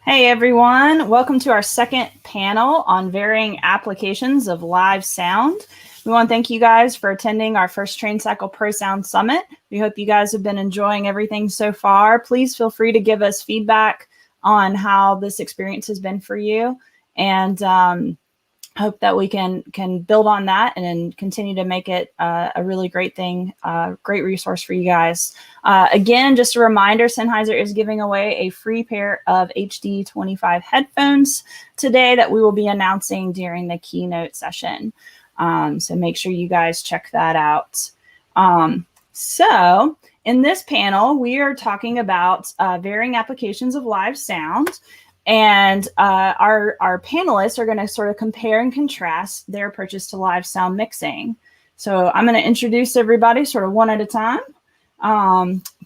Hey everyone, welcome to our second panel on varying applications of live sound. We want to thank you guys for attending our first TRAINcycle Pro Sound Summit. We hope you guys have been enjoying everything so far. Please feel free to give us feedback on how this experience has been for you, and hope that we can build on that and continue to make it a really great thing, great resource for you guys. Again, just a reminder, Sennheiser is giving away a free pair of HD 25 headphones today that we will be announcing during the keynote session. So make sure you guys check that out. So in this panel, we are talking about varying applications of live sound. And our panelists are going to sort of compare and contrast their approaches to live sound mixing. So I'm going to introduce everybody sort of one at a time.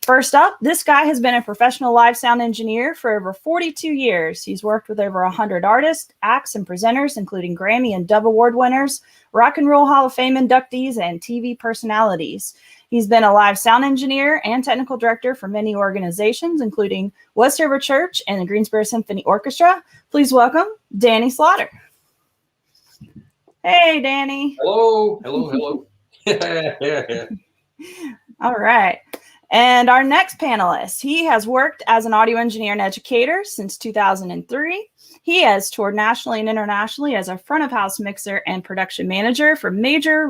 First up, this guy has been a professional live sound engineer for over 42 years. He's worked with over 100 artists, acts, and presenters, including Grammy and Dove Award winners, Rock and Roll Hall of Fame inductees, and TV personalities. He's been a live sound engineer and technical director for many organizations, including Westover Church and the Greensboro Symphony Orchestra. Please welcome Danny Slaughter. Hey, Danny. Hello, hello, hello. All right. And our next panelist, he has worked as an audio engineer and educator since 2003. He has toured nationally and internationally as a front of house mixer and production manager for major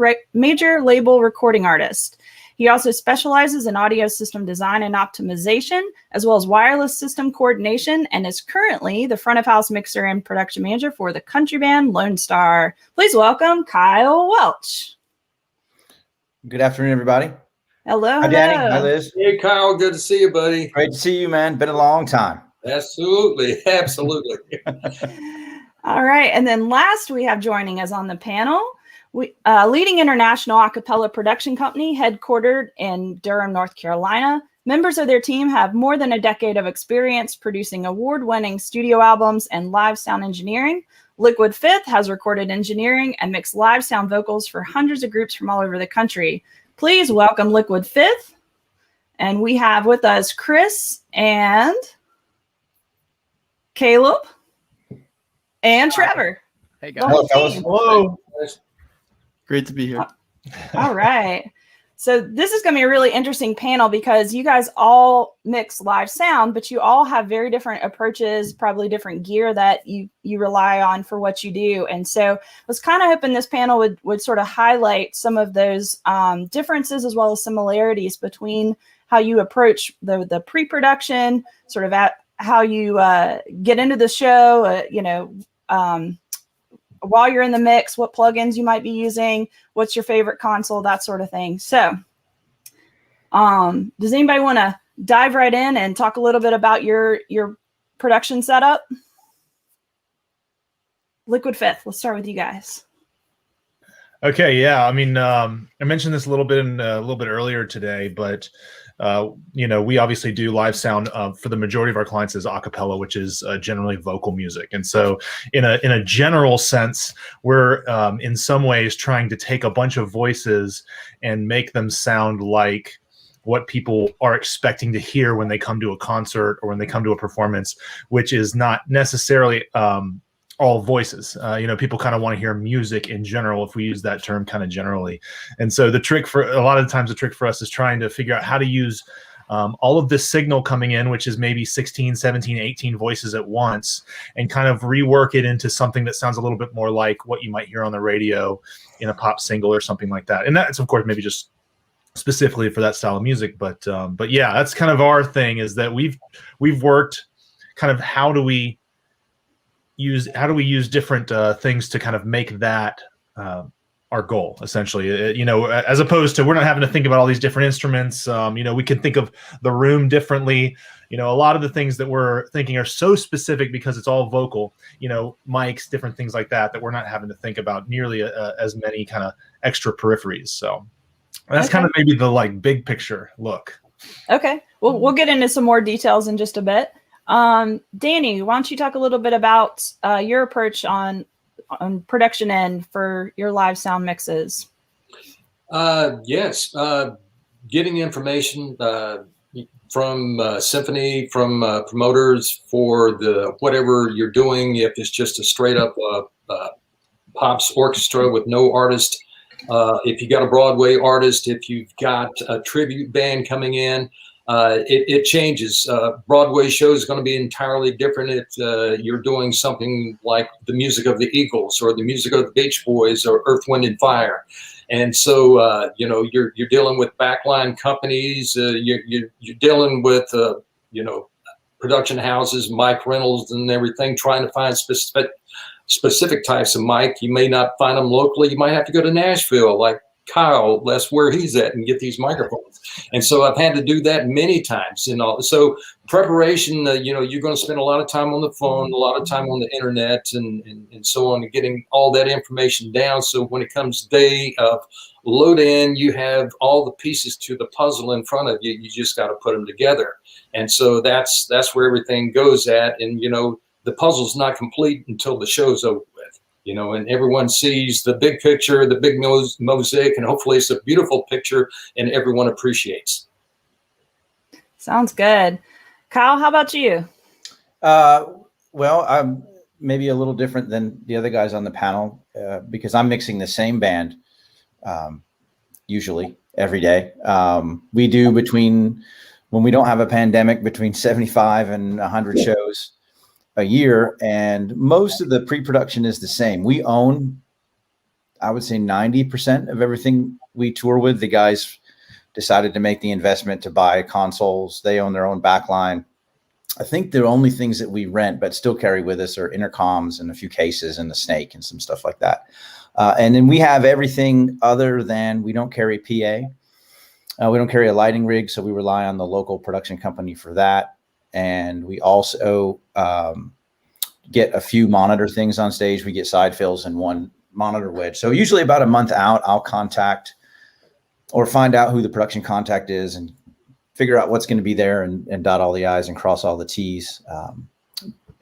label recording artists. He also specializes in audio system design and optimization, as well as wireless system coordination, and is currently the front of house mixer and production manager for the country band Lone Star. Please welcome Kyle Welch. Good afternoon, everybody. Hello. Hi, Danny. Hi, Liz. Hey, Kyle. Good to see you, buddy. Great to see you, man. Been a long time. Absolutely. Absolutely. All right. And then last we have joining us on the panel, leading international a cappella production company headquartered in Durham, North Carolina. Members of their team have more than a decade of experience producing award-winning studio albums and live sound engineering. Liquid Fifth has recorded engineering and mixed live sound vocals for hundreds of groups from all over the country. Please welcome Liquid Fifth. And we have with us Chris and Caleb and Trevor. Hey guys. Hello. Great to be here. All right. So this is going to be a really interesting panel because you guys all mix live sound, but you all have very different approaches, probably different gear that you rely on for what you do. And so I was kind of hoping this panel would sort of highlight some of those differences as well as similarities between how you approach the pre-production, sort of at how you get into the show, while you're in the mix, what plugins you might be using, what's your favorite console, that sort of thing. So does anybody want to dive right in and talk a little bit about your production setup? Liquid Fifth, let's start with you guys. Okay, yeah. I mean, I mentioned this a little bit earlier today, but we obviously do live sound for the majority of our clients as a cappella, which is generally vocal music. And so in a general sense, we're in some ways trying to take a bunch of voices and make them sound like what people are expecting to hear when they come to a concert or when they come to a performance, which is not necessarily all voices. People kind of want to hear music in general, if we use that term kind of generally. And so the trick for us is trying to figure out how to use all of this signal coming in, which is maybe 16, 17, 18 voices at once, and kind of rework it into something that sounds a little bit more like what you might hear on the radio in a pop single or something like that. And that's, of course, maybe just specifically for that style of music. But yeah, that's kind of our thing, is that we've worked kind of how do we use different things to kind of make that our goal, essentially, as opposed to we're not having to think about all these different instruments. We can think of the room differently. A lot of the things that we're thinking are so specific because it's all vocal, mics, different things like that we're not having to think about nearly as many kind of extra peripheries. So that's kind of maybe the big picture look. Okay. Well, we'll get into some more details in just a bit. Danny, why don't you talk a little bit about your approach on production end for your live sound mixes? Yes. Getting information symphony, from promoters for the whatever you're doing. If it's just a straight up pops orchestra with no artist, if you got a Broadway artist, if you've got a tribute band coming in, it changes. Broadway show is going to be entirely different if you're doing something like the music of the Eagles or the music of the Beach Boys or Earth, Wind and Fire. And so, you're dealing with backline companies, you're dealing with, production houses, mic rentals and everything, trying to find specific types of mic. You may not find them locally. You might have to go to Nashville, like Kyle, that's where he's at, and get these microphones. And so I've had to do that many times. So preparation, you're going to spend a lot of time on the phone, a lot of time on the internet, and so on, and getting all that information down. So when it comes day of load in, you have all the pieces to the puzzle in front of you. You just got to put them together. And so that's where everything goes at. And the puzzle's not complete until the show's over with. And everyone sees the big picture, the big mosaic, and hopefully it's a beautiful picture and everyone appreciates. Sounds good. Kyle, how about you? Well, I'm maybe a little different than the other guys on the panel because I'm mixing the same band usually every day. We do when we don't have a pandemic, between 75 and 100 shows a year, and most of the pre-production is the same. We own, I would say, 90% of everything we tour with. The guys decided to make the investment to buy consoles. They own their own backline. I think the only things that we rent but still carry with us are intercoms and a few cases and the snake and some stuff like that. And then we have everything other than, we don't carry PA. We don't carry a lighting rig, so we rely on the local production company for that. And we also get a few monitor things on stage. We get side fills and one monitor wedge. So usually about a month out, I'll contact or find out who the production contact is and figure out what's going to be there and dot all the I's and cross all the T's.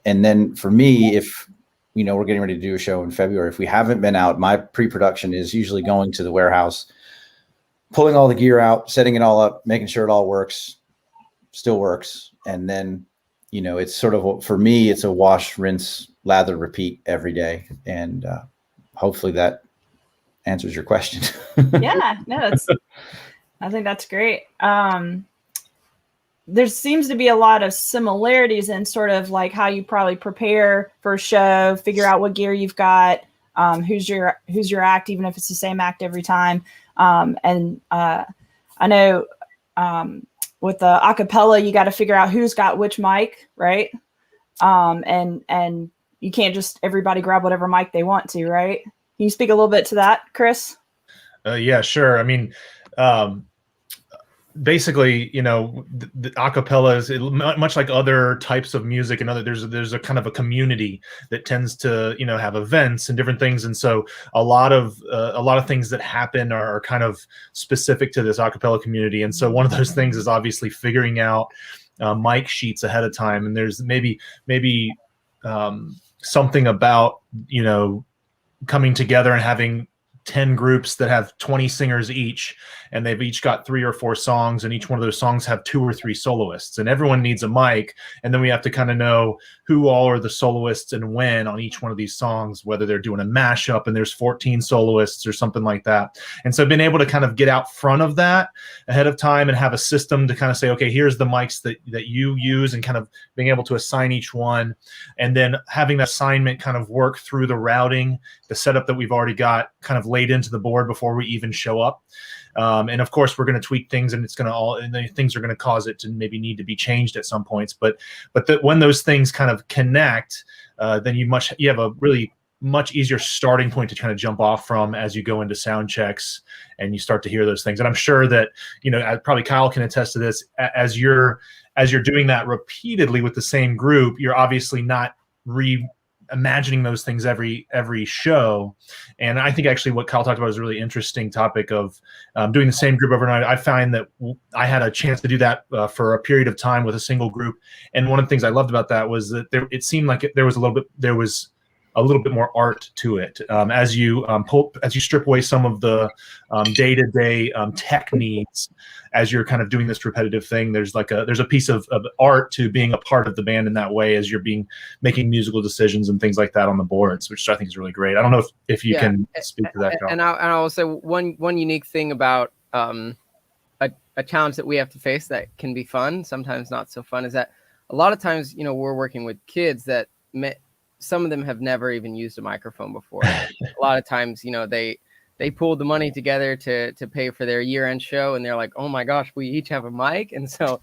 And then for me, if we're getting ready to do a show in February, if we haven't been out, my pre-production is usually going to the warehouse, pulling all the gear out, setting it all up, making sure it all works, still works. And then, it's sort of, for me, it's a wash, rinse, lather, repeat every day. And hopefully that answers your question. Yeah, no, I think that's great. There seems to be a lot of similarities in sort of like how you probably prepare for a show, figure out what gear you've got, who's your act, even if it's the same act every time. And I know with the acapella, you got to figure out who's got which mic, right? And you can't just everybody grab whatever mic they want to, right? Can you speak a little bit to that, Chris? Yeah, sure. I mean, basically, the acapella is much like other types of music, and there's a kind of a community that tends to have events and different things, and so a lot of things that happen are kind of specific to this acapella community. And so one of those things is obviously figuring out mic sheets ahead of time, and there's maybe something about coming together and having 10 groups that have 20 singers each, and they've each got 3 or 4 songs, and each one of those songs have 2 or 3 soloists, and everyone needs a mic. And then we have to kind of know who all are the soloists and when on each one of these songs, whether they're doing a mashup and there's 14 soloists or something like that. And so being able to kind of get out front of that ahead of time and have a system to kind of say, okay, here's the mics that you use, and kind of being able to assign each one, and then having that assignment kind of work through the routing, the setup that we've already got kind of laid into the board before we even show up. And of course, we're going to tweak things, and things are going to cause it to maybe need to be changed at some points. But when those things kind of connect, then you have a really much easier starting point to kind of jump off from as you go into sound checks and you start to hear those things. And I'm sure that probably Kyle can attest to this. As you're doing that repeatedly with the same group, you're obviously not imagining those things every show. And I think actually what Kyle talked about is a really interesting topic of doing the same group overnight. I find that I had a chance to do that for a period of time with a single group. And one of the things I loved about that was that it seemed like there was a little bit more art to it. As you strip away some of the day-to-day tech needs, as you're kind of doing this repetitive thing, there's a piece of art to being a part of the band in that way, as you're making musical decisions and things like that on the boards, which I think is really great. I don't know if you can speak to that, John. And I will say one unique thing about a challenge that we have to face that can be fun, sometimes not so fun, is that a lot of times, we're working with kids that some of them have never even used a microphone before. A lot of times, they pulled the money together to pay for their year-end show, and they're like, oh my gosh, we each have a mic. And so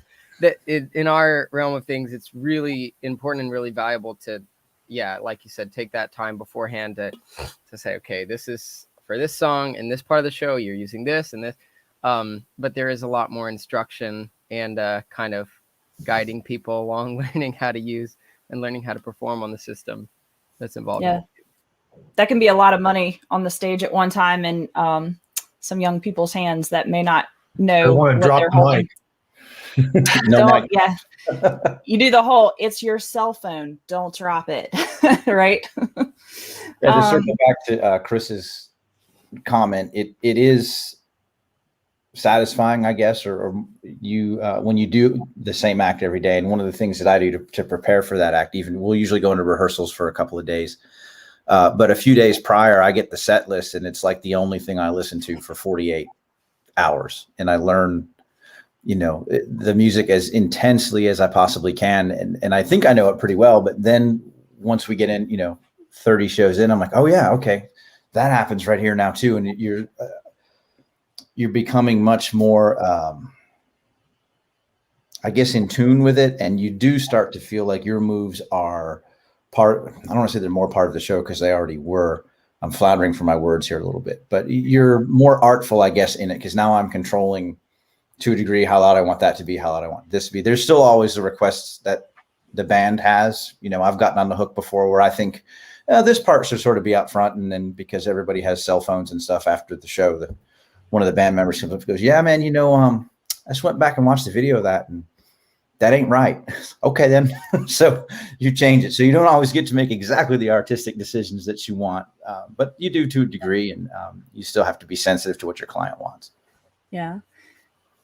in our realm of things, it's really important and really valuable to, like you said, take that time beforehand to say, okay, this is for this song and this part of the show, you're using this and this. But there is a lot more instruction and kind of guiding people along, learning how to use and learning how to perform on the system that's involved. Yeah, that can be a lot of money on the stage at one time, and some young people's hands that may not know what they're holding. Yeah, you do the whole, it's your cell phone, don't drop it, right? Yeah, to circle back to Chris's comment, it is satisfying, I guess, or you when you do the same act every day. And one of the things that I do to prepare for that act, even we'll usually go into rehearsals for a couple of days, but a few days prior I get the set list, and it's like the only thing I listen to for 48 hours, and I learn the music as intensely as I possibly can, and I think I know it pretty well. But then once we get in 30 shows in, I'm like, oh yeah, okay, that happens right here now too. And you're becoming much more, I guess, in tune with it. And you do start to feel like your moves are part, I don't want to say they're more part of the show, because they already were. I'm floundering for my words here a little bit, but you're more artful, I guess, in it, because now I'm controlling to a degree how loud I want that to be, how loud I want this to be. There's still always the requests that the band has. I've gotten on the hook before where I think this part should sort of be out front. And then because everybody has cell phones and stuff after the show, one of the band members comes up and goes, yeah, man, I just went back and watched the video of that, and that ain't right. Okay, then. So you change it. So you don't always get to make exactly the artistic decisions that you want, but you do to a degree, and you still have to be sensitive to what your client wants. Yeah.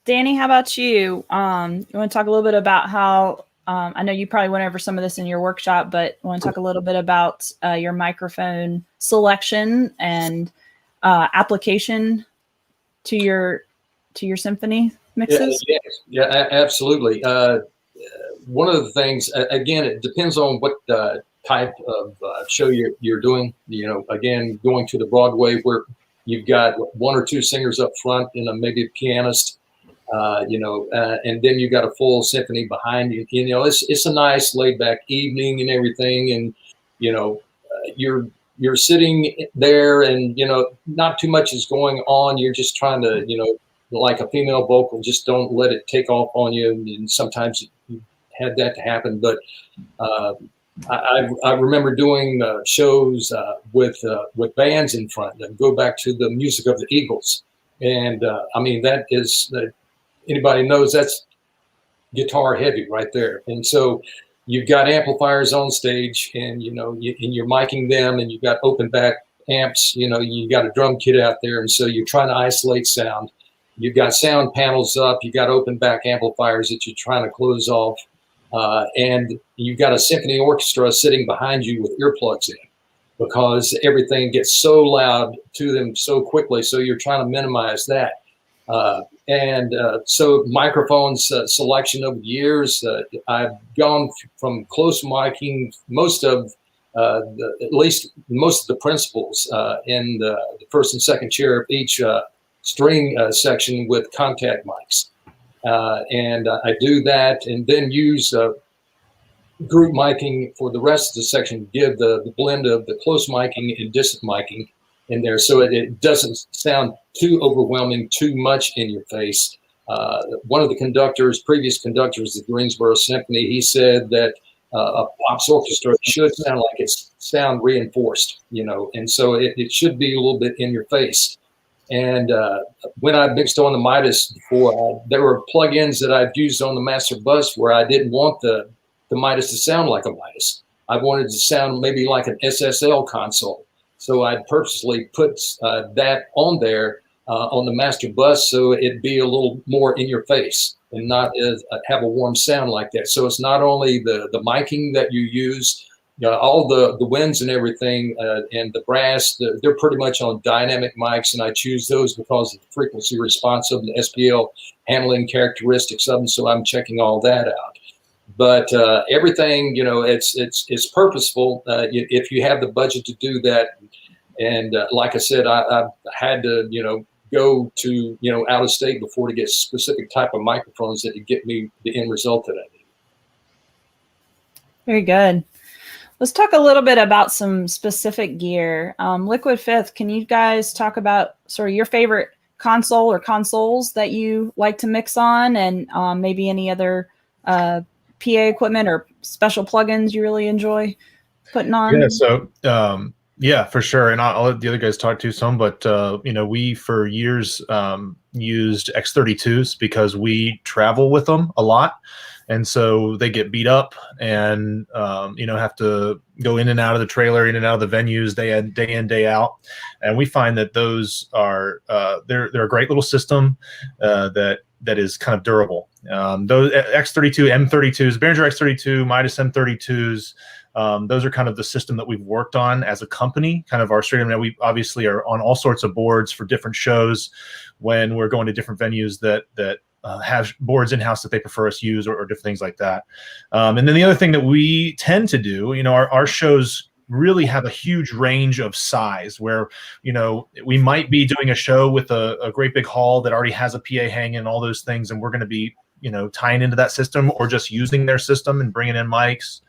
Danny, how about you? You want to talk a little bit about how, I know you probably went over some of this in your workshop, but want to talk a little bit about your microphone selection and application to your symphony mixes? Yeah, absolutely. One of the things, again, it depends on what type of show you're doing. Again, going to the Broadway where you've got one or two singers up front and maybe a pianist, and then you got a full symphony behind you. It's a nice laid back evening and everything, and you're sitting there, and not too much is going on. You're just trying to like a female vocal, just don't let it take off on you. And sometimes you had that to happen, but I remember doing shows with bands in front, and go back to the music of the Eagles, and that is anybody knows that's guitar heavy right there. And so you've got amplifiers on stage, and you're miking them, and you've got open back amps. You got a drum kit out there, and so you're trying to isolate sound. You've got sound panels up. You've got open back amplifiers that you're trying to close off, and you've got a symphony orchestra sitting behind you with earplugs in, because everything gets so loud to them so quickly. So you're trying to minimize that. So microphones selection over the years, I've gone from close miking at least most of the principals in the first and second chair of each string section with contact mics. And I do that, and then use group miking for the rest of the section, give the blend of the close miking and distant miking in there, so it doesn't sound too overwhelming, too much in your face. One of the previous conductors of the Greensboro Symphony, he said that a pops orchestra should sound like it's sound reinforced, and so it should be a little bit in your face. And when I mixed on the Midas before, there were plugins that I've used on the Master Bus where I didn't want the Midas to sound like a Midas. I wanted to sound maybe like an SSL console. So I'd purposely put that on there on the master bus so it'd be a little more in your face and not have a warm sound like that. So it's not only the miking that you use, all the winds and everything, and the brass, they're pretty much on dynamic mics, and I choose those because of the frequency response of the SPL handling characteristics of them. So I'm checking all that out. But everything, it's purposeful if you have the budget to do that. And like I said, I had to, go to, out of state before to get specific type of microphones that would get me the end result that I need. Very good. Let's talk a little bit about some specific gear. Liquid Fifth, can you guys talk about sort of your favorite console or consoles that you like to mix on, and maybe any other PA equipment or special plugins you really enjoy putting on? Yeah, so yeah, for sure. And I'll let the other guys talk to some, but we for years used X32s because we travel with them a lot. And so they get beat up and, have to go in and out of the trailer, in and out of the venues day in, day out. And we find that those are, they're a great little system that is kind of durable. Those X32, M32s, Behringer X32, Midas M32s, those are kind of the system that we've worked on as a company, kind of our straight. Now we obviously are on all sorts of boards for different shows when we're going to different venues that have boards in-house that they prefer us use or different things like that. And then the other thing that we tend to do, our shows really have a huge range of size where, we might be doing a show with a great big hall that already has a PA hanging and all those things. And we're going to be, tying into that system or just using their system and bringing in mics.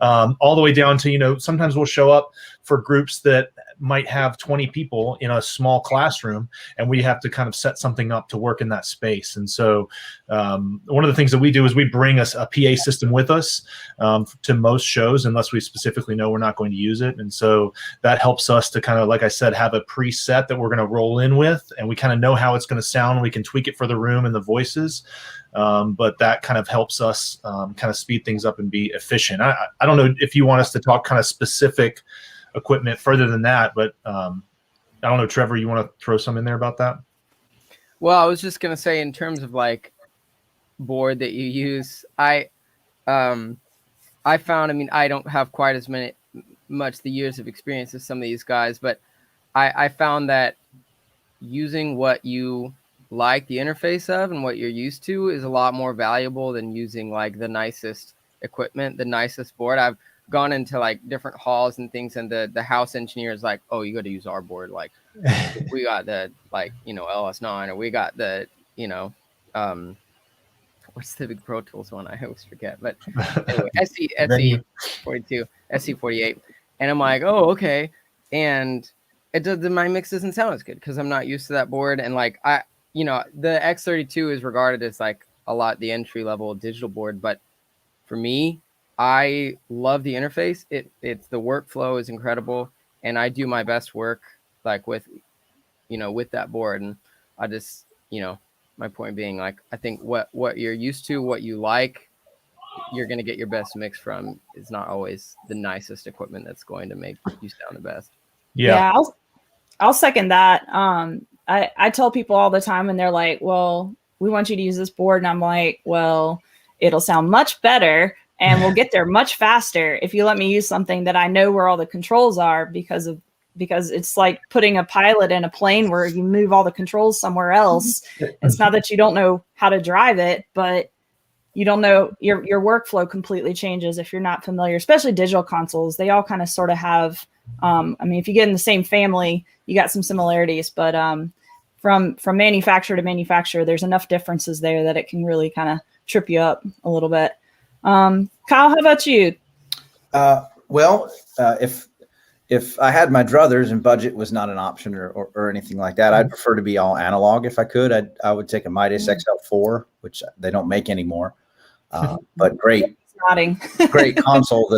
All the way down to, sometimes we'll show up for groups that might have 20 people in a small classroom, and we have to kind of set something up to work in that space. And so one of the things that we do is we bring a PA system with us to most shows, unless we specifically know we're not going to use it. And so that helps us to kind of, like I said, have a preset that we're going to roll in with, and we kind of know how it's going to sound. We can tweak it for the room and the voices. But that kind of helps us kind of speed things up and be efficient. I don't know if you want us to talk kind of specific equipment further than that, but I don't know, Trevor, you want to throw some in there about that? Well, I was just going to say, in terms of like board that you use, I found, I don't have quite as much the years of experience as some of these guys, but I found that using what you like the interface of and what you're used to is a lot more valuable than using like the nicest equipment, the nicest board. I've gone into like different halls and things, and the house engineer is like, oh, you got to use our board. Like we got the LS9, or we got the, what's the big Pro Tools one? I always forget, but anyway, SC42, SC48. And I'm like, oh, okay. And my mix doesn't sound as good because I'm not used to that board. And like, the X32 is regarded as like a lot the entry level digital board, but for me, I love the interface. It's the workflow is incredible, and I do my best work like with that board. And I just, my point being, like, I think what you're used to, what you like, you're going to get your best mix from. Is not always the nicest equipment that's going to make you sound the best. Yeah, I'll second that. I tell people all the time, and they're like, well, we want you to use this board. And I'm like, well, it'll sound much better and we'll get there much faster if you let me use something that I know where all the controls are, because it's like putting a pilot in a plane where you move all the controls somewhere else. It's not that you don't know how to drive it, but you don't know, your workflow completely changes if you're not familiar, especially digital consoles. They all kind of sort of have, if you get in the same family, you got some similarities, but from manufacturer to manufacturer, there's enough differences there that it can really kind of trip you up a little bit. Kyle, how about you? If I had my druthers and budget was not an option or anything like that, I'd prefer to be all analog. If I could, I would take a Midas XL4, which they don't make anymore. But great console.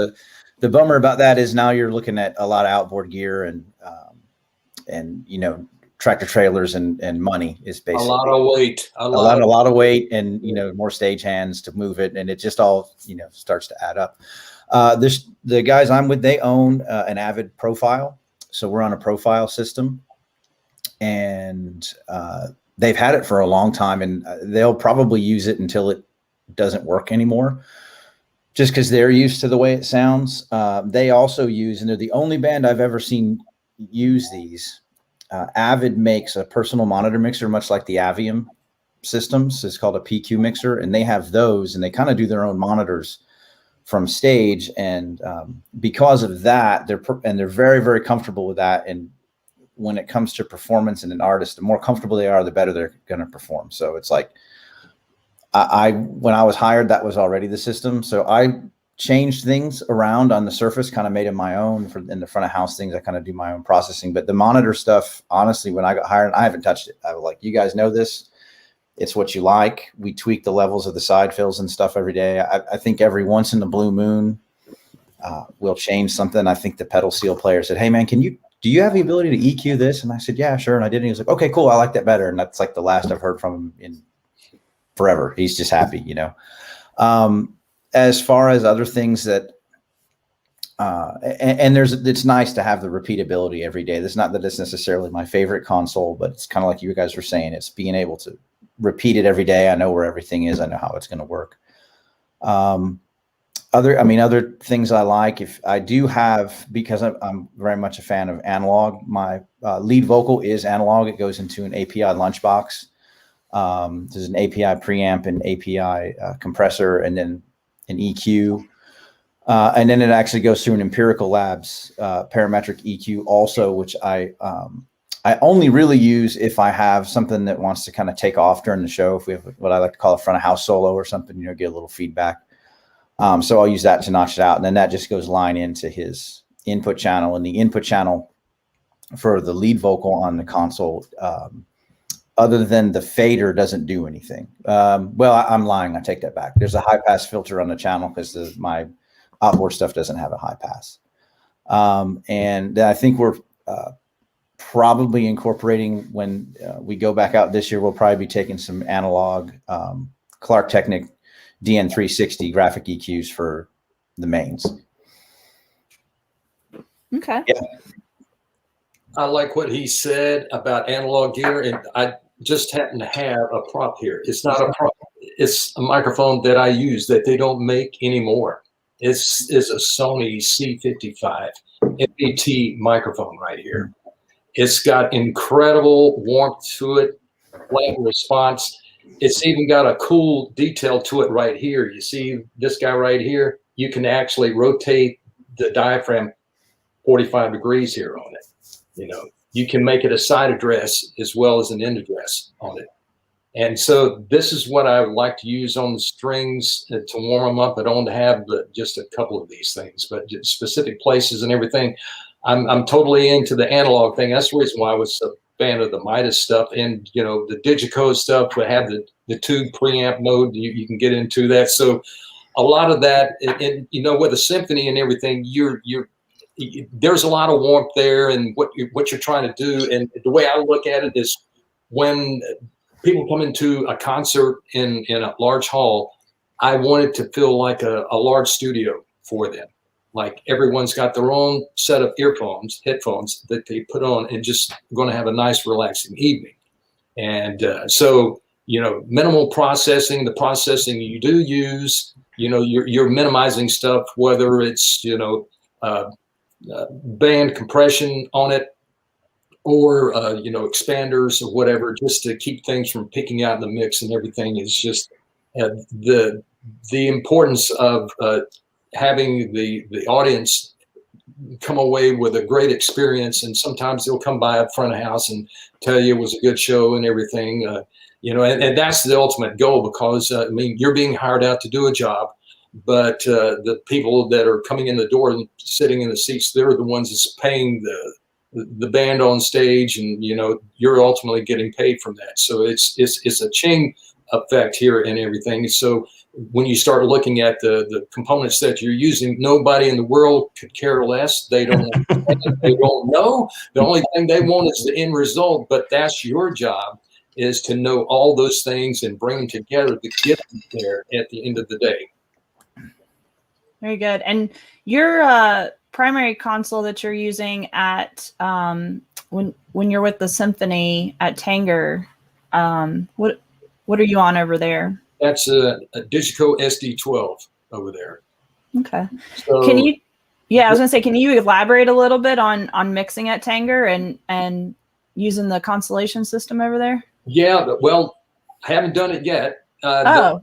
The bummer about that is now you're looking at a lot of outboard gear and tractor trailers and money is basically a lot of weight, a lot of weight, and more stage hands to move it, and it just all starts to add up. The guys I'm with, they own an Avid profile. So we're on a profile system, and they've had it for a long time, and they'll probably use it until it doesn't work anymore, just because they're used to the way it sounds. They also use, and they're the only band I've ever seen use these. Avid makes a personal monitor mixer, much like the Avium systems. It's called a PQ mixer, and they have those, and they kind of do their own monitors from stage. And because of that, they're very, very comfortable with that. And when it comes to performance and an artist, the more comfortable they are, the better they're going to perform. So it's like, when I was hired, that was already the system. So I changed things around on the surface, kind of made it my own. In the front of house things, I kind of do my own processing. But the monitor stuff, honestly, when I got hired, I haven't touched it. I was like, you guys know this. It's what you like. We tweak the levels of the side fills and stuff every day. I think every once in the blue moon, we'll change something. I think the pedal seal player said, hey man, do you have the ability to EQ this? And I said, yeah, sure. And I did. And he was like, okay, cool. I like that better. And that's like the last I've heard from him in forever. He's just happy, you know? As far as other things that, it's nice to have the repeatability every day. It's not that it's necessarily my favorite console, but it's kind of like you guys were saying, it's being able to repeat it every day. I know where everything is. I know how it's going to work. Other things I like, if I do have, because I'm very much a fan of analog, my lead vocal is analog. It goes into an API lunchbox. There's an API preamp and API compressor, and then an EQ. And then it actually goes through an Empirical Labs parametric EQ also, which I only really use if I have something that wants to kind of take off during the show. If we have what I like to call a front of house solo or something, you know, get a little feedback. So I'll use that to notch it out. And then that just goes line into his input channel, and the input channel for the lead vocal on the console, other than the fader, doesn't do anything. Well, I'm lying. I take that back. There's a high pass filter on the channel because my outboard stuff doesn't have a high pass. And I think we're probably incorporating, when we go back out this year, we'll probably be taking some analog Clark Technic DN360 graphic EQs for the mains. Okay. Yeah. I like what he said about analog gear, and I just happen to have a prop here. It's not a prop. It's a microphone that I use that they don't make anymore. It's a Sony C55 MPT microphone right here. It's got incredible warmth to it, flat response. It's even got a cool detail to it right here. You see this guy right here? You can actually rotate the diaphragm 45 degrees here on it. You know, you can make it a side address as well as an end address on it. And so this is what I would like to use on the strings to warm them up. I don't have just a couple of these things, but just specific places and everything. I'm totally into the analog thing. That's the reason why I was a fan of the Midas stuff, and you know, the Digico stuff. We have the tube preamp mode. You can get into that. So a lot of that, and you know, with a symphony and everything, there's a lot of warmth there, and what you're trying to do. And the way I look at it is, when people come into a concert in a large hall, I want it to feel like a large studio for them. Like everyone's got their own set of headphones that they put on, and just going to have a nice relaxing evening. And so, you know, minimal processing, the processing you do use, you know, you're minimizing stuff, whether it's, you know, band compression on it, or you know, expanders or whatever, just to keep things from picking out in the mix and everything. Is just the importance of having the audience come away with a great experience. And sometimes they'll come by up front of house and tell you it was a good show and everything, you know, and that's the ultimate goal, because I mean, you're being hired out to do a job, but the people that are coming in the door and sitting in the seats, they're the ones that's paying the band on stage, and you know, you're ultimately getting paid from that. So it's a chain effect here and everything. So when you start looking at the components that you're using, nobody in the world could care less. They don't they don't know. The only thing they want is the end result. But that's your job, is to know all those things and bring them together to get them there at the end of the day. Very good. And your primary console that you're using at when you're with the symphony at Tanger, what are you on over there? That's a Digico SD12 over there. Okay. So, Can you? Yeah, I was gonna say, can you elaborate a little bit on mixing at Tanger and using the Constellation system over there? Yeah, well, I haven't done it yet. Okay.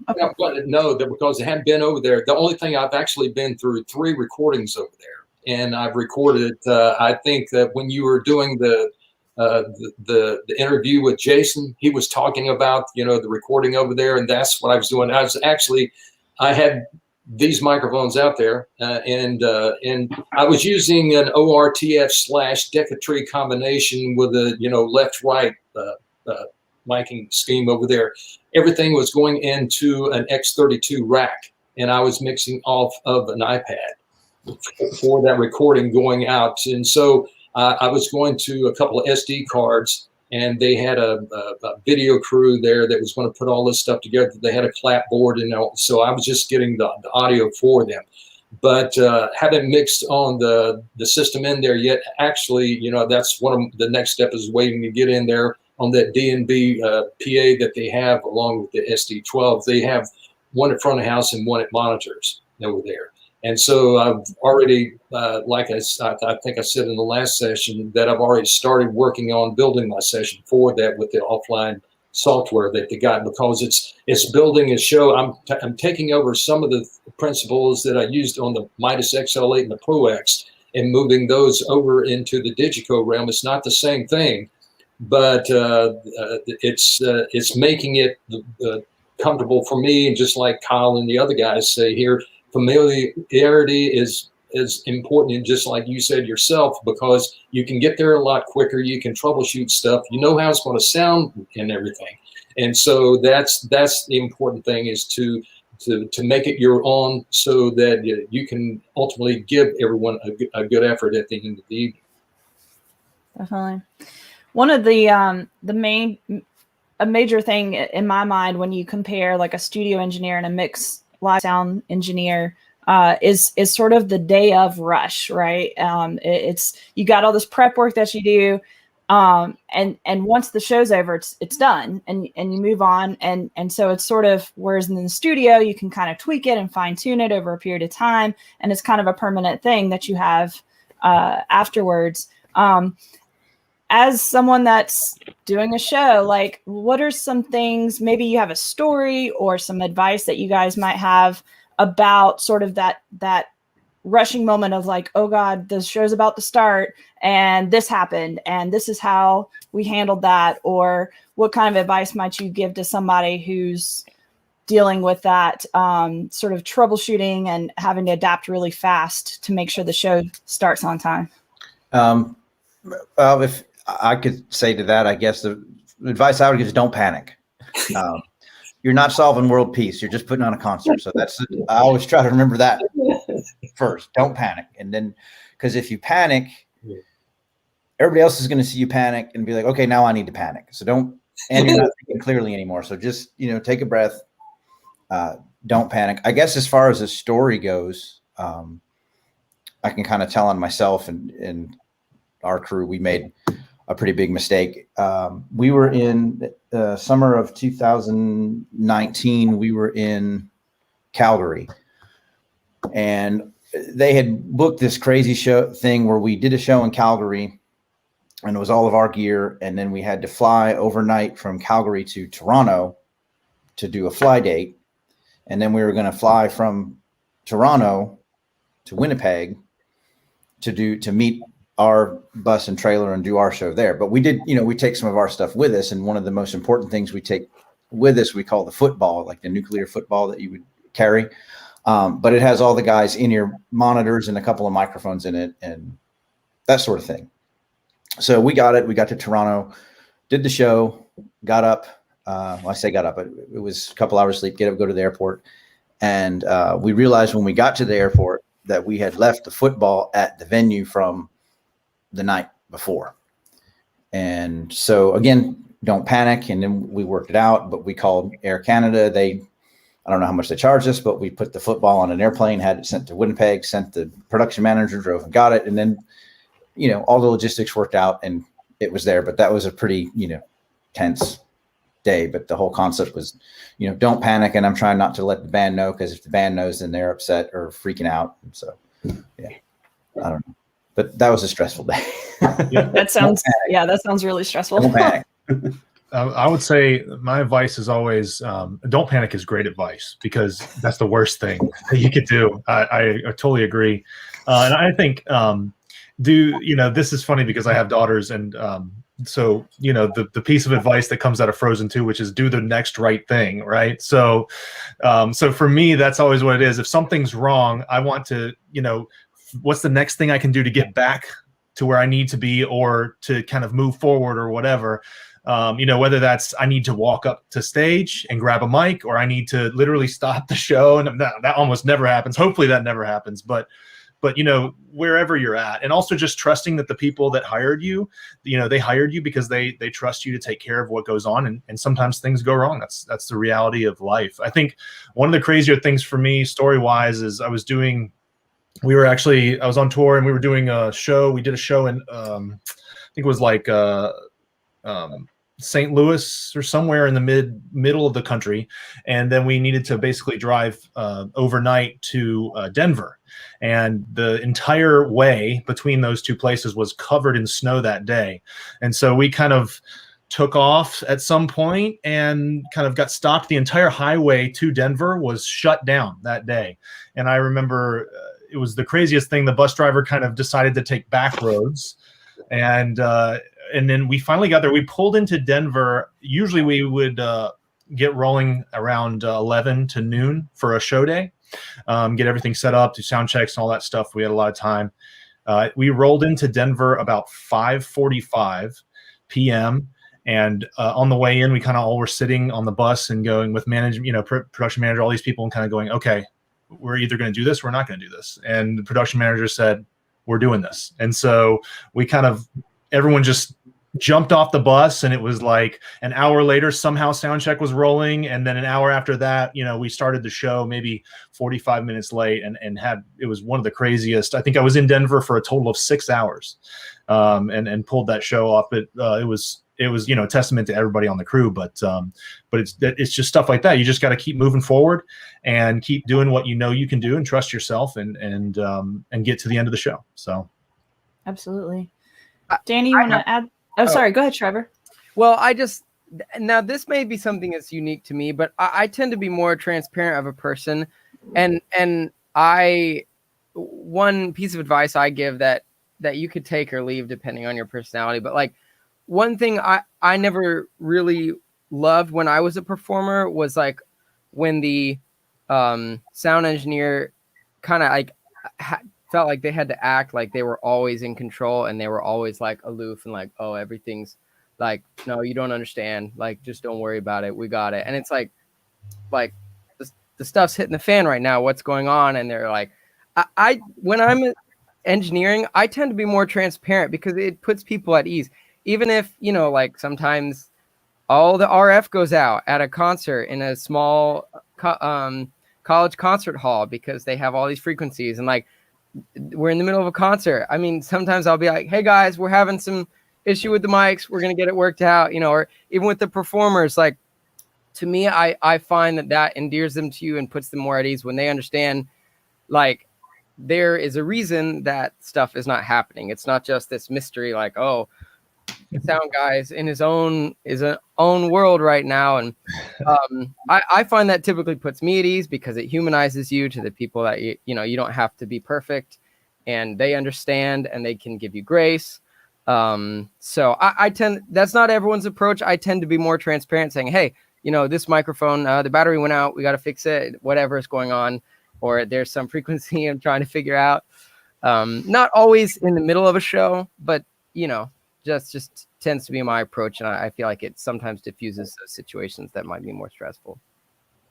No, because I haven't been over there. The only thing, I've actually been through 3 recordings over there, and I've recorded. I think that when you were doing the interview with Jason, he was talking about the recording over there, and that's what I was doing. I had these microphones out there, and I was using an ORTF/Decatree combination with a left-right miking scheme over there. Everything was going into an X32 rack, and I was mixing off of an iPad for that recording going out. And so I was going to a couple of SD cards, and they had a video crew there that was going to put all this stuff together. They had a clapboard, and so I was just getting the audio for them. But haven't mixed on the system in there yet. Actually, that's one of the next step, is waiting to get in there on that DNB PA that they have along with the SD12. They have one at front of house and one at monitors over there. And so I've already, like I think I said in the last session, that I've already started working on building my session for that with the offline software that they got, because it's building a show. I'm taking over some of the principles that I used on the Midas XL8 and the Pro X and moving those over into the Digico realm. It's not the same thing, but it's making it comfortable for me. And just like Kyle and the other guys say here, familiarity is important, and just like you said yourself, because you can get there a lot quicker. You can troubleshoot stuff. You know how it's going to sound and everything. And so that's the important thing, is to make it your own, so that you can ultimately give everyone a good effort at the end of the evening. Definitely. One of a major thing in my mind when you compare like a studio engineer and a mix live sound engineer is sort of the day of rush, right? It's you got all this prep work that you do, and once the show's over, it's done, and you move on, and so it's sort of, whereas in the studio you can kind of tweak it and fine tune it over a period of time, and it's kind of a permanent thing that you have afterwards. As someone that's doing a show, like, what are some things, maybe you have a story or some advice that you guys might have about sort of that rushing moment of like, oh God, the show's about to start and this happened and this is how we handled that? Or what kind of advice might you give to somebody who's dealing with that sort of troubleshooting and having to adapt really fast to make sure the show starts on time? Well, if I could say to that, I guess the advice I would give is don't panic. You're not solving world peace. You're just putting on a concert. So I always try to remember that first. Don't panic. And then, because if you panic, everybody else is going to see you panic and be like, okay, now I need to panic. So and you're not thinking clearly anymore. So just, take a breath. Don't panic. I guess as far as the story goes, I can kind of tell on myself and our crew, we made a pretty big mistake. We were in the summer of 2019. We were in Calgary, and they had booked this crazy show thing where we did a show in Calgary, and it was all of our gear. And then we had to fly overnight from Calgary to Toronto to do a fly date. And then we were going to fly from Toronto to Winnipeg to meet our bus and trailer and do our show there. But we did, we take some of our stuff with us. And one of the most important things we take with us, we call the football, like the nuclear football that you would carry. But it has all the guys in your monitors and a couple of microphones in it and that sort of thing. So we got it. We got to Toronto, did the show, got up. I say got up, but it was a couple hours sleep, get up, go to the airport. And we realized when we got to the airport that we had left the football at the venue from the night before. And so again, don't panic. And then we worked it out, but we called Air Canada. They I don't know how much they charged us, but we put the football on an airplane, had it sent to Winnipeg, sent the production manager, drove and got it. And then, all the logistics worked out and it was there. But that was a pretty, tense day. But the whole concept was, don't panic. And I'm trying not to let the band know, because if the band knows, then they're upset or freaking out. And so, yeah, I don't know. But that was a stressful day. That sounds really stressful. Don't panic. I would say my advice is always don't panic is great advice, because that's the worst thing that you could do. I totally agree. And I think this is funny because I have daughters, and so the piece of advice that comes out of Frozen 2, which is do the next right thing, right? So for me, that's always what it is. If something's wrong, I want to, what's the next thing I can do to get back to where I need to be, or to kind of move forward or whatever. Whether that's I need to walk up to stage and grab a mic, or I need to literally stop the show. And that almost never happens. Hopefully that never happens. But wherever you're at, and also just trusting that the people that hired you, they hired you because they trust you to take care of what goes on. And sometimes things go wrong. That's the reality of life. I think one of the crazier things for me story-wise is I was on tour and we were doing a show. We did a show in, I think it was like St. Louis or somewhere in the middle of the country. And then we needed to basically drive overnight to Denver. And the entire way between those two places was covered in snow that day. And so we kind of took off at some point and kind of got stopped. The entire highway to Denver was shut down that day. And I remember it was the craziest thing. The bus driver kind of decided to take back roads. And then we finally got there. We pulled into Denver. Usually we would get rolling around 11 to noon for a show day, get everything set up, do sound checks and all that stuff. We had a lot of time. We rolled into Denver about 5:45 p.m. And on the way in, we kind of all were sitting on the bus and going with management, production manager, all these people, and kind of going, okay, we're either going to do this or we're not going to do this. And the production manager said, we're doing this. And so we everyone just jumped off the bus, and it was like an hour later, somehow sound check was rolling. And then an hour after that, we started the show maybe 45 minutes late, and it was one of the craziest. I think I was in Denver for a total of 6 hours, and pulled that show off. But it was a testament to everybody on the crew, but it's just stuff like that. You just got to keep moving forward and keep doing what you can do, and trust yourself, and get to the end of the show. So. Absolutely. Danny, you want to add? Oh, sorry. Go ahead, Trevor. Well, now this may be something that's unique to me, but I tend to be more transparent of a person. And one piece of advice I give that you could take or leave depending on your personality. But like one thing I never really loved when I was a performer was like when the sound engineer kind of like felt like they had to act like they were always in control, and they were always like aloof and like, oh, everything's like, no, you don't understand. Like, just don't worry about it. We got it. And it's like the stuff's hitting the fan right now. What's going on? And they're like, when I'm engineering, I tend to be more transparent because it puts people at ease. Even if, like sometimes all the RF goes out at a concert in a small college concert hall because they have all these frequencies, and like, we're in the middle of a concert. I mean, sometimes I'll be like, hey guys, we're having some issue with the mics. We're going to get it worked out, or even with the performers. Like, to me, I find that endears them to you and puts them more at ease when they understand, like, there is a reason that stuff is not happening. It's not just this mystery, like, oh, the sound guy's in his own world right now. And I find that typically puts me at ease because it humanizes you to the people that you don't have to be perfect, and they understand and they can give you grace. So I tend, that's not everyone's approach. I tend to be more transparent, saying, hey, this microphone, the battery went out, we got to fix it, whatever is going on, or there's some frequency I'm trying to figure out. Not always in the middle of a show, but just tends to be my approach, and I feel like it sometimes diffuses those situations that might be more stressful.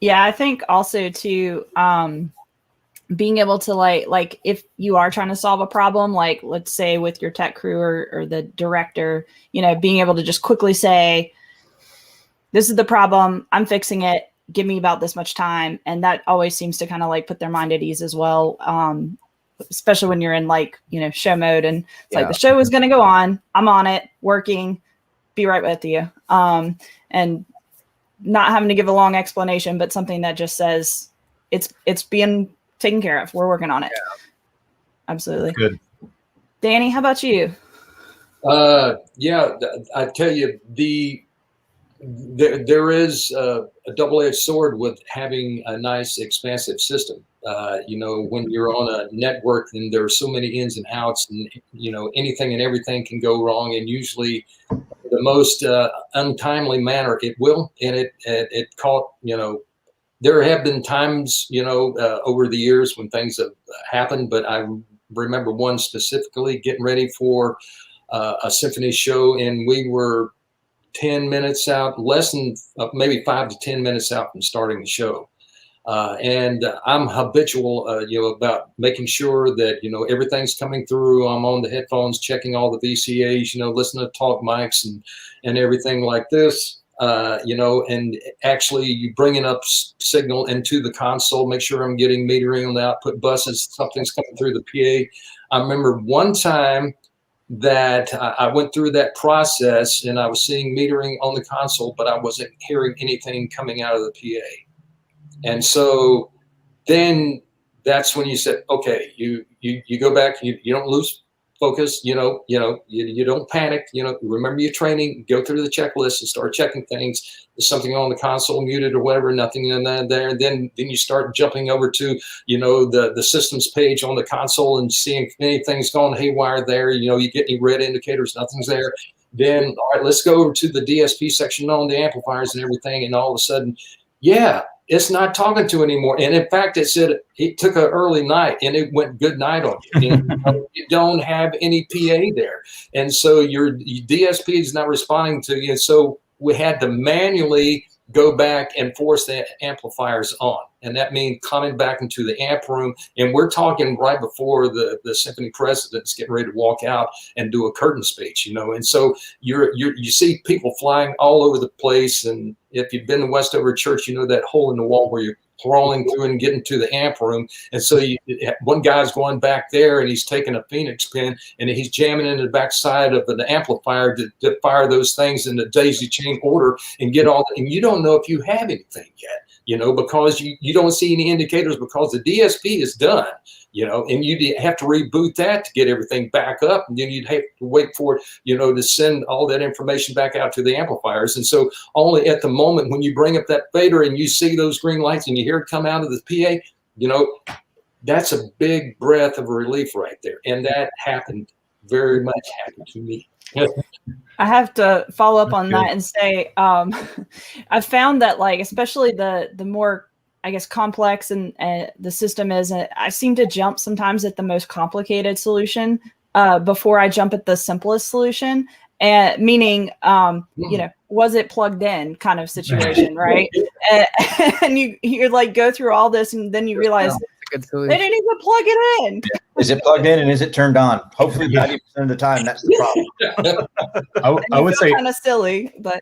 Yeah, I think also too, being able to like if you are trying to solve a problem, like let's say with your tech crew or the director, being able to just quickly say, this is the problem, I'm fixing it, give me about this much time. And that always seems to kind of like put their mind at ease as well. Especially when you're in like, show mode and it's like the show is going to go on. I'm on it, working, be right with you. And not having to give a long explanation, but something that just says it's being taken care of. We're working on it. Yeah. Absolutely. Good. Danny, how about you? Yeah, I tell you, there is a double-edged sword with having a nice, expansive system. When you're on a network and there are so many ins and outs, and anything and everything can go wrong, and usually the most untimely manner it will. And it caught. There have been times over the years when things have happened, but I remember one specifically getting ready for a symphony show, and we were 10 minutes out, less than maybe 5 to 10 minutes out from starting the show. And I'm habitual, about making sure that, everything's coming through. I'm on the headphones, checking all the VCAs, listening to talk mics and everything like this, and actually you bringing up signal into the console, make sure I'm getting metering on the output buses, something's coming through the PA. I remember one time that I went through that process and I was seeing metering on the console, but I wasn't hearing anything coming out of the PA. And so then that's when you said, okay, you go back, you don't lose focus, you don't panic, remember your training, go through the checklist and start checking things. There's something on the console muted or whatever, nothing in there. And then you start jumping over to, the systems page on the console and seeing if anything's gone haywire there. You get any red indicators, nothing's there. Then, all right, let's go over to the DSP section on the amplifiers and everything. And all of a sudden, yeah, it's not talking to anymore. And in fact, it said it took an early night and it went good night on you. And you don't have any PA there. And so your DSP is not responding to you. And so we had to manually go back and force the amplifiers on. And that means coming back into the amp room. And we're talking right before the symphony president's getting ready to walk out and do a curtain speech, And so you see people flying all over the place. And if you've been to Westover Church, that hole in the wall where you're crawling through and getting to the amp room. And so one guy's going back there and he's taking a Phoenix pin and he's jamming into the backside of the amplifier to fire those things in the daisy chain order and get all and you don't know if you have anything yet, because you don't see any indicators because the DSP is done, and you have to reboot that to get everything back up. And then you'd have to wait for it, to send all that information back out to the amplifiers. And so only at the moment when you bring up that fader and you see those green lights and you hear it come out of the PA, that's a big breath of relief right there. And that very much happened to me. I have to follow up on that and say, I've found that especially the more, I guess, complex and the system is, I seem to jump sometimes at the most complicated solution before I jump at the simplest solution. And meaning, was it plugged in kind of situation, right? And you go through all this and then you realize they didn't even plug it in. Is it plugged in and is it turned on? Hopefully 90% of the time, that's the problem. I would say kind of silly, but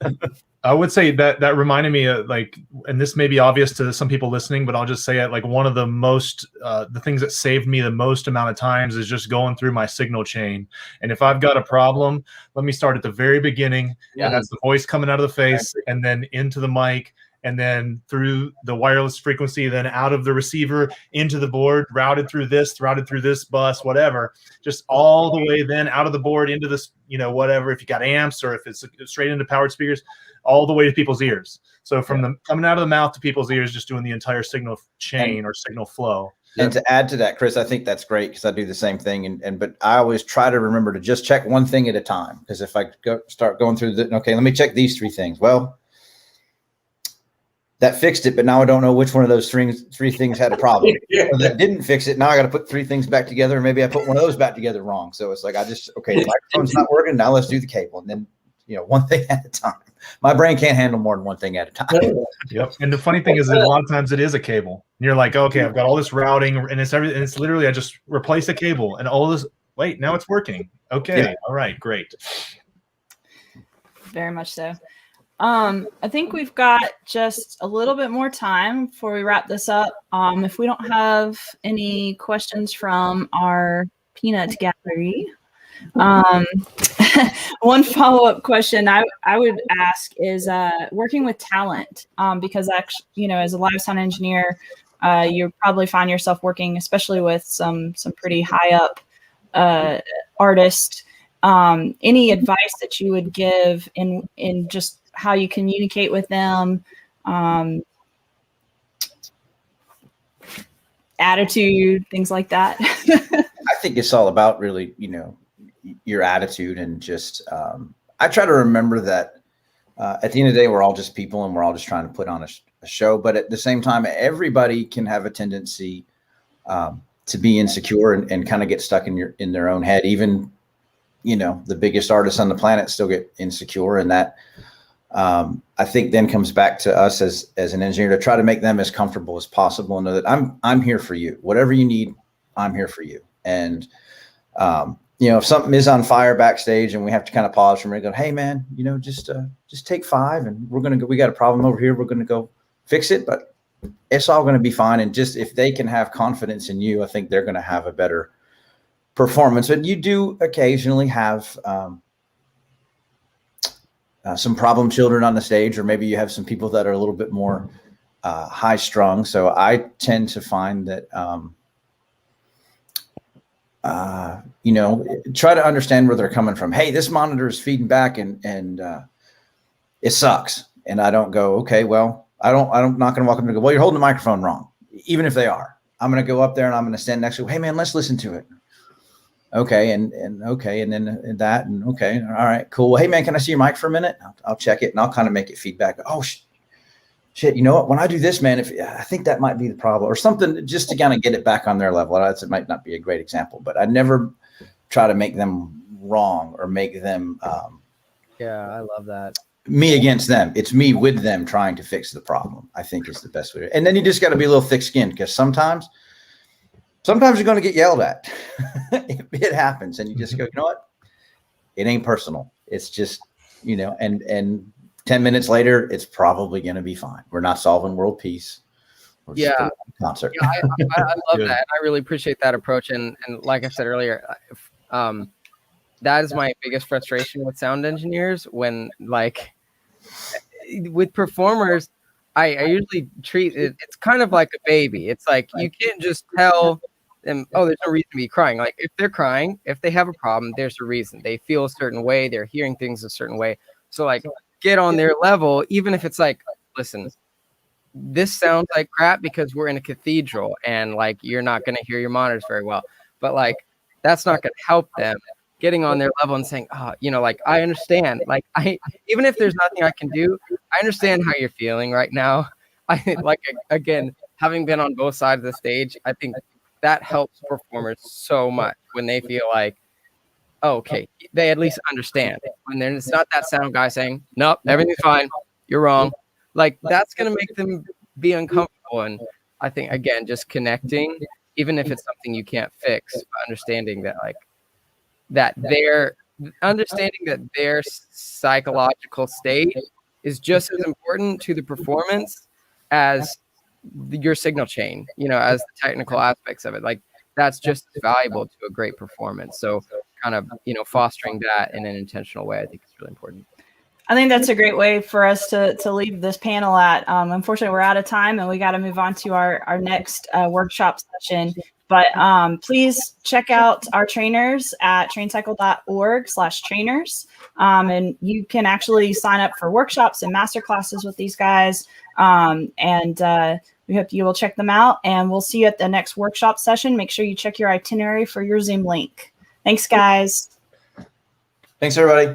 I would say that reminded me of and this may be obvious to some people listening, but I'll just say it, one of the most, the things that saved me the most amount of times is just going through my signal chain. And if I've got a problem, let me start at the very beginning. And that's the voice coming out of the face and then into the mic. And then through the wireless frequency, then out of the receiver into the board, routed through this bus, whatever, just all the way then out of the board into this, whatever, if you got amps or if it's straight into powered speakers, all the way to people's ears. So from the coming out of the mouth to people's ears, just doing the entire signal chain or signal flow. And to add to that, Chris, I think that's great because I do the same thing. But I always try to remember to just check one thing at a time. Because if I start going through okay, let me check these 3 things. Well, that fixed it, but now I don't know which one of those 3 things had a problem. Or that didn't fix it. Now I got to put 3 things back together. And maybe I put one of those back together wrong. So it's okay, the microphone's not working. Now let's do the cable. And then, one thing at a time. My brain can't handle more than one thing at a time. Yep. And the funny thing is that a lot of times it is a cable. And you're like, okay, I've got all this routing and it's everything. And it's literally, I just replace a cable and all this. Wait, now it's working. Okay. Yeah. All right. Great. Very much so. I think we've got just a little bit more time before we wrap this up. If we don't have any questions from our peanut gallery, one follow-up question I would ask is working with talent, because actually, you know, as a live sound engineer, you probably find yourself working, especially with some pretty high up artists. Any advice that you would give in just how you communicate with them, attitude, things like that? I think it's all about really, you know, your attitude and just, I try to remember that at the end of the day, we're all just people and we're all just trying to put on a show. But at the same time, everybody can have a tendency to be insecure and kind of get stuck in their own head. Even, you know, the biggest artists on the planet still get insecure, and that I think then comes back to us as an engineer to try to make them as comfortable as possible and know that I'm here for you. Whatever you need, I'm here for you. And you know, if something is on fire backstage and we have to kind of pause for a minute, go, hey man, you know, just take 5 and we got a problem over here. We're going to go fix it, but it's all going to be fine. And just, if they can have confidence in you, I think they're going to have a better performance. But you do occasionally have some problem children on the stage, or maybe you have some people that are a little bit more high strung. So I tend to find that, you know, try to understand where they're coming from. Hey, this monitor is feeding back and it sucks. And I don't go, okay, well, I'm not going to walk up and go, well, you're holding the microphone wrong. Even if they are, I'm going to go up there and I'm going to stand next to, hey man, let's listen to it. Okay. And okay. And then that, and okay. All right, cool. Well, hey man, can I see your mic for a minute? I'll check it and I'll kind of make it feedback. Oh shit, you know what? When I do this, man, I think that might be the problem, or something, just to kind of get it back on their level. It might not be a great example, but I never try to make them wrong or make them. Yeah, I love that. Me against them. It's me with them trying to fix the problem, I think, is the best way. And then you just got to be a little thick-skinned, because sometimes you're going to get yelled at. It happens, and you just go, you know what? It ain't personal. It's just, you know, and 10 minutes later, it's probably going to be fine. We're not solving world peace. Yeah. Concert. Yeah, I love that. I really appreciate that approach. And like I said earlier, that is my biggest frustration with sound engineers. When, like, with performers, I usually treat it, it's kind of like a baby. It's like, you can't just tell them, oh, there's no reason to be crying. Like, if they're crying, if they have a problem, there's a reason. They feel a certain way. They're hearing things a certain way. So, like, get on their level, even if it's like, listen, this sounds like crap because we're in a cathedral and, like, you're not going to hear your monitors very well. But, like, that's not going to help them. Getting on their level and saying, oh, you know, like, I understand. Like, even if there's nothing I can do, I understand how you're feeling right now. Again, having been on both sides of the stage, I think that helps performers so much when they feel like, oh, okay, they at least understand. And then it's not that sound guy saying, nope, everything's fine, you're wrong. Like, that's going to make them be uncomfortable. And I think, again, just connecting, even if it's something you can't fix, understanding that, like, understanding that their psychological state is just as important to the performance as your signal chain, you know, as the technical aspects of it. Like, that's just as valuable to a great performance. So kind of, you know, fostering that in an intentional way, I think is really important. I think that's a great way for us to leave this panel at. Unfortunately, we're out of time and we got to move on to our next workshop session. But please check out our trainers at traincycle.org/trainers. And you can actually sign up for workshops and masterclasses with these guys. We hope you will check them out, and we'll see you at the next workshop session. Make sure you check your itinerary for your Zoom link. Thanks, guys. Thanks, everybody.